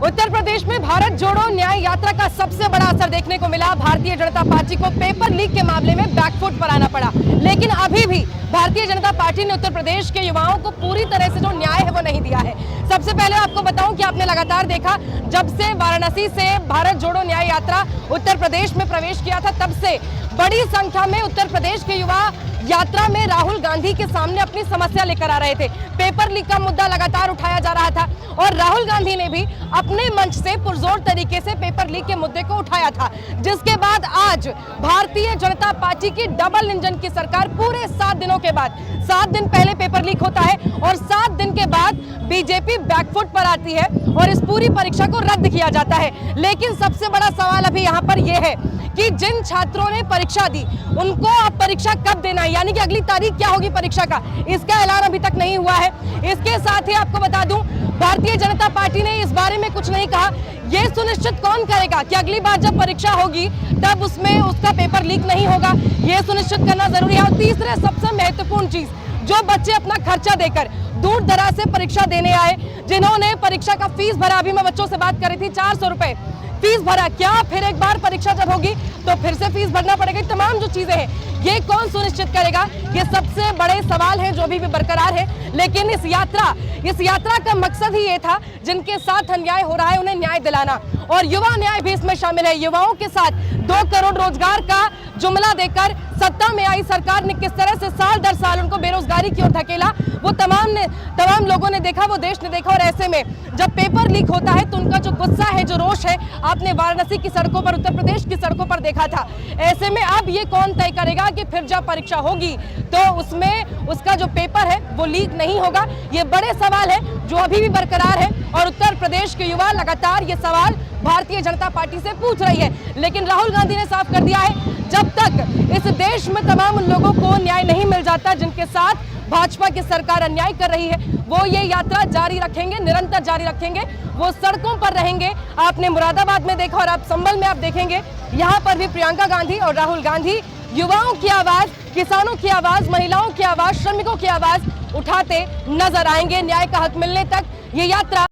उत्तर प्रदेश में भारत जोड़ो न्याय यात्रा का सबसे बड़ा असर देखने को मिला। भारतीय जनता पार्टी को पेपर लीक के मामले में बैकफुट पर आना पड़ा, लेकिन अभी भी भारतीय जनता पार्टी ने उत्तर प्रदेश के युवाओं को पूरी तरह से जो न्याय है वो नहीं दिया है। सबसे पहले आपको बताऊं कि आपने लगातार देखा, जब से वाराणसी से भारत जोड़ो न्याय यात्रा उत्तर प्रदेश में प्रवेश किया था, तब से बड़ी संख्या में उत्तर प्रदेश के युवा यात्रा में राहुल गांधी के सामने अपनी समस्या लेकर आ रहे थे। पेपर लीक का मुद्दा लगातार उठाया जा रहा था और राहुल गांधी ने भी अपने मंच से पुरजोर तरीके से पेपर लीक के मुद्दे को उठाया था, जिसके बाद आज भारतीय जनता पार्टी की डबल इंजन की सरकार पूरे 7 दिनों के बाद, 7 दिन पहले पेपर लीक होता है और 7 दिन के बाद बीजेपी बैकफुट पर आती है और इस पूरी परीक्षा को रद्द किया जाता है। लेकिन सबसे बड़ा सवाल अभी यहाँ पर यह है कि जिन छात्रों ने परीक्षा दी उनको अब परीक्षा कब देना है, यानी कि अगली तारीख क्या होगी परीक्षा का, इसका ऐलान अभी तक नहीं हुआ है। इसके साथ ही आपको बता दूं, भारतीय जनता पार्टी ने इस बारे में कुछ नहीं कहा। यह सुनिश्चित कौन करेगा कि अगली बार जब परीक्षा होगी तब उसमें उसका पेपर लीक नहीं होगा, यह सुनिश्चित करना जरूरी है। और तीसरे सबसे महत्वपूर्ण चीज, जो बच्चे अपना खर्चा देकर दूर दराज से परीक्षा देने आए, जिन्होंने परीक्षा का फीस भरा, अभी मैं बच्चों से बात कर रही थी, 400 रुपए फीस भरा, क्या फिर एक बार परीक्षा जब होगी तो फिर से फीस भरना पड़ेगा? तमाम जो चीजें हैं ये कौन सुनिश्चित करेगा? ये सबसे बड़े सवाल हैं जो अभी भी बरकरार है। लेकिन इस यात्रा का मकसद ही ये था, जिनके साथ अन्याय हो रहा है उन्हें न्याय दिलाना, और युवा न्याय भी इसमें शामिल है। युवाओं के साथ 2 करोड़ रोजगार का जुमला देकर सत्ता में आई सरकार ने किस तरह से साल दर साल उनको बेरोजगारी की ओर धकेला, वो तमाम लोगों ने देखा, वो देश ने देखा। और ऐसे में जब पेपर लीक होता है तो उनका जो गुस्सा है, जो रोष है, आपने वाराणसी की सड़कों पर, उत्तर प्रदेश की सड़कों पर देखा था। ऐसे में अब ये कौन तय करेगा कि फिर जब परीक्षा होगी तो उसमें उसका जो पेपर है वो लीक नहीं होगा? ये बड़े सवाल है जो अभी भी बरकरार है और उत्तर प्रदेश के युवा लगातार ये सवाल भारतीय जनता पार्टी से पूछ रही है। लेकिन राहुल गांधी ने साफ कर दिया है, जब तक इस देश में तमाम उन लोगों को न्याय नहीं मिल जाता जिनके साथ भाजपा की सरकार अन्याय कर रही है, वो ये यात्रा जारी रखेंगे, निरंतर जारी रखेंगे। वो सड़कों पर रहेंगे। आपने मुरादाबाद में देखा और आप संभल में आप देखेंगे, यहाँ पर भी प्रियंका गांधी और राहुल गांधी युवाओं की आवाज, किसानों की आवाज, महिलाओं की आवाज, श्रमिकों की आवाज उठाते नजर आएंगे। न्याय का हक मिलने तक ये यात्रा